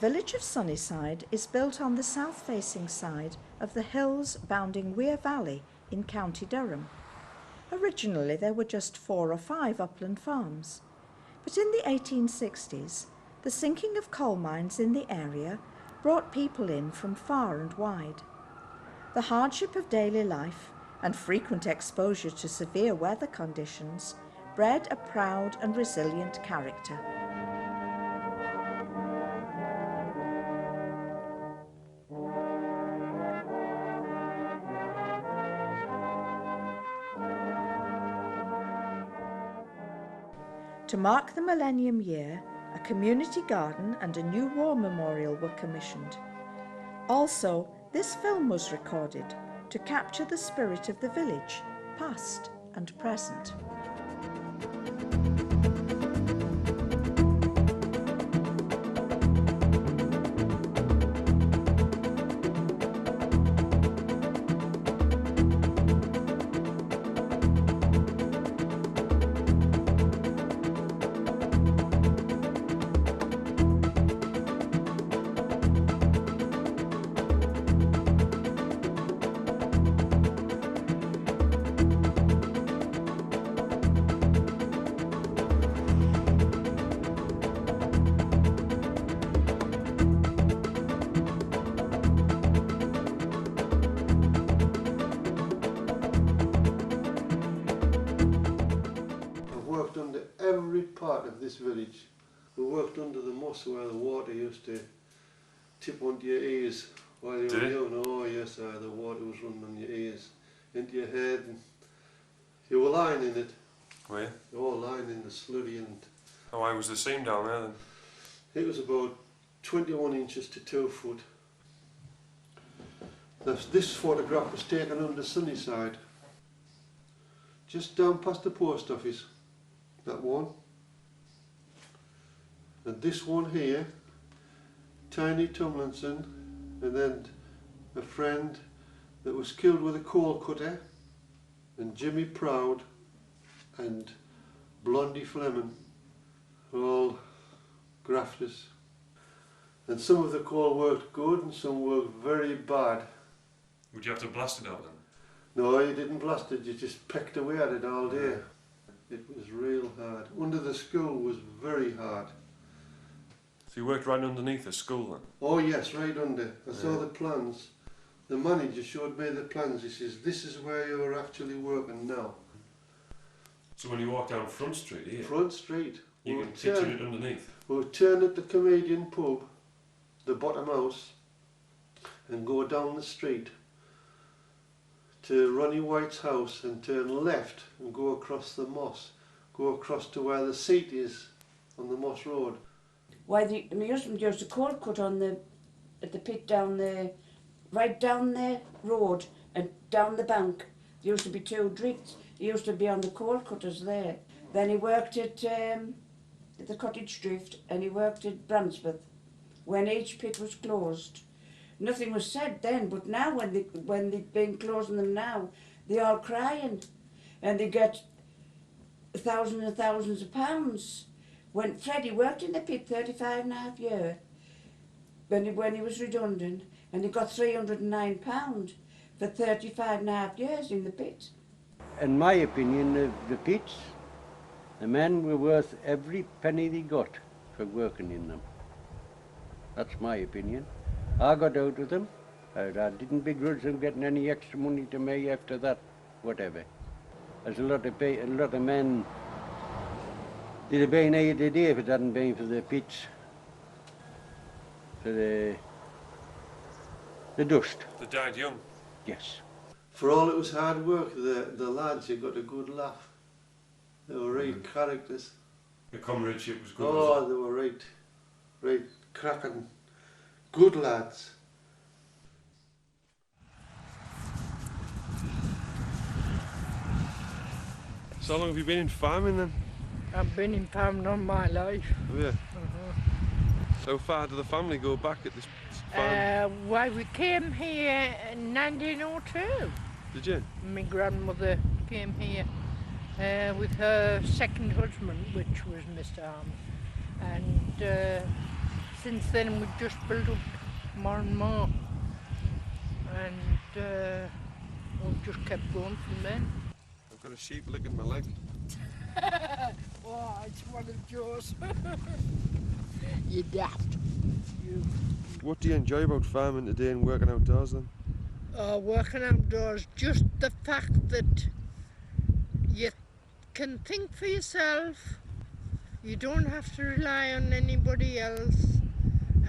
village of Sunniside is built on the south-facing side of the hills bounding Wear Valley in County Durham. Originally there were just 4 or 5 upland farms, but in the 1860s the sinking of coal mines in the area brought people in from far and wide. The hardship of daily life and frequent exposure to severe weather conditions bred a proud and resilient character. To mark the Millennium year, a community garden and a new war memorial were commissioned. Also, this film was recorded to capture the spirit of the village, past and present. Under every part of this village. We worked under the moss where the water used to tip onto your ears while you were young. Oh yes, the water was running on your ears, into your head, and you were lying in it. Were you? You were all lying in the slurry. And how high was the seam down there then? It was about 21 inches to 2 foot. This photograph was taken under Sunniside, just down past the post office. That one, and this one here, Tiny Tomlinson, and then a friend that was killed with a coal cutter, and Jimmy Proud and Blondie Fleming, all grafters. And some of the coal worked good and some worked very bad. Would you have to blast it out then? No, you didn't blast it, you just pecked away at it all day. It was real hard. Under the school was very hard. So you worked right underneath the school then? Oh yes, right under. I saw the plans. The manager showed me the plans. He says, this is where you're actually working now. So when you walk down Front Street here? Front Street. You can picture it underneath? We'll turn at the Comedian pub, the bottom house, and go down the street to Ronnie White's house and turn left and go across the moss. Go across to where the seat is on the Moss Road. Why, my husband used a coal cut at the pit down there, right down the road and down the bank. There used to be 2 drifts. He used to be on the coal cutters there. Then he worked at the Cottage Drift and he worked at Bransworth when each pit was closed. Nothing was said then, but now when they've been closing them now, they're all crying and they get thousands and thousands of pounds. When Freddie worked in the pit 35.5 years, when he was redundant, and he got £309 for 35.5 years in the pit. In my opinion, the pits, the men were worth every penny they got for working in them. That's my opinion. I got out of them. I didn't begrudge them getting any extra money to me after that, whatever. There's a lot of men that have been here today if it hadn't been for the pits, for the dust. They died young? Yes. For all it was hard work, the lads, you got a good laugh. They were right characters. The comradeship was good. Oh, they were right cracking, good lads. So how long have you been in farming then? I've been in farming all my life. Have you? How far did the family go back at this farm? Why, we came here in 1902. Did you? My grandmother came here with her second husband, which was Mr. Arm. And since then we've just built up more and more, and we've just kept going from then. I've got a sheep licking my leg. Oh, it's one of yours. You daft. You. What do you enjoy about farming today and working outdoors then? Working outdoors, just the fact that you can think for yourself, you don't have to rely on anybody else,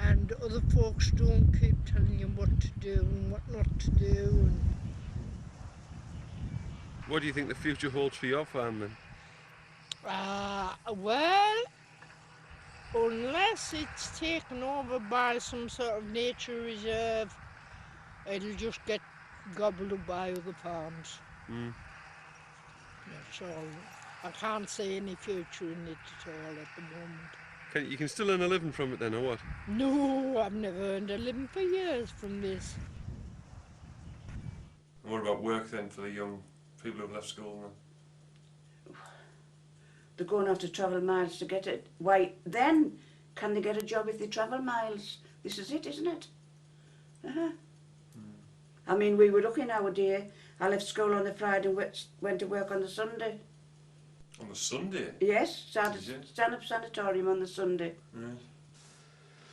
and other folks don't keep telling you what to do and what not to do. And What do you think the future holds for your farm then? well, unless it's taken over by some sort of nature reserve, it'll just get gobbled up by other farms. That's all. I can't see any future in it at all at the moment. You can still earn a living from it then, or what? No, I've never earned a living for years from this. And what about work then for the young people who've left school now? They're going to have to travel miles to get it. Why, then can they get a job if they travel miles? This is it, isn't it? I mean, we were lucky nowadays. I left school on the Friday and went to work on the Sunday. On the Sunday? Yes, stand-up sanatorium on the Sunday. Right.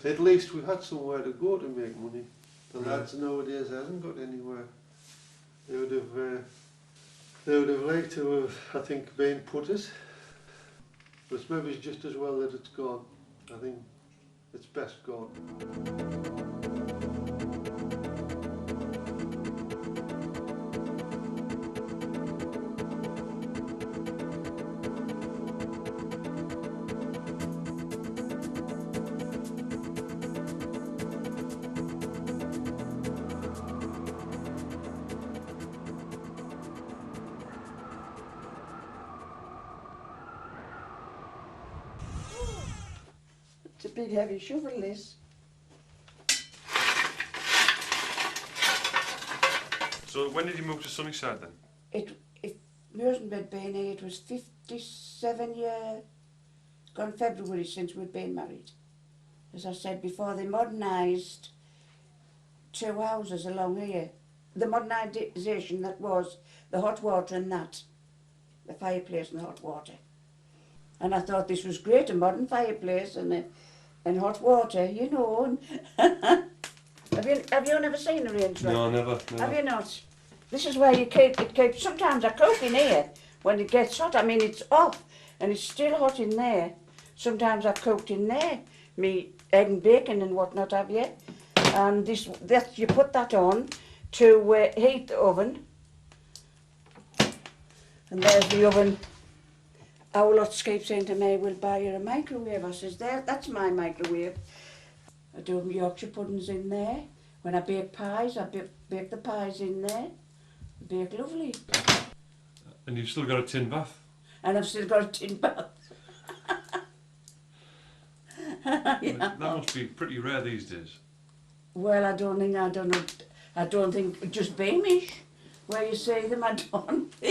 At least we had somewhere to go to make money. The lads nowadays hasn't got anywhere. They would have liked to have, I think, been putters. But maybe it's just as well that it's gone. I think it's best gone. It's a big heavy shovel, this. So when did you move to Sunniside then? My husband had been here, it was 57 years, gone February since we'd been married. As I said before, they modernised 2 houses along here. The modernisation that was the hot water and that, the fireplace and the hot water. And I thought this was great, a modern fireplace and hot water, you know. And have you never seen a range like No, never. Have you not? This is where it keeps, sometimes I cook in here when it gets hot. I mean, it's off and it's still hot in there. Sometimes I've cooked in there, me egg and bacon and whatnot have you. And you put that on to heat the oven. And there's the oven. Our lots keep saying to me, we'll buy you a microwave. I says, that's my microwave. I do Yorkshire puddings in there. When I bake pies, I bake the pies in there. Bake lovely. And you've still got a tin bath? And I've still got a tin bath. Yeah. That must be pretty rare these days. Well, I don't think, just Beamish, where you see them, I don't think.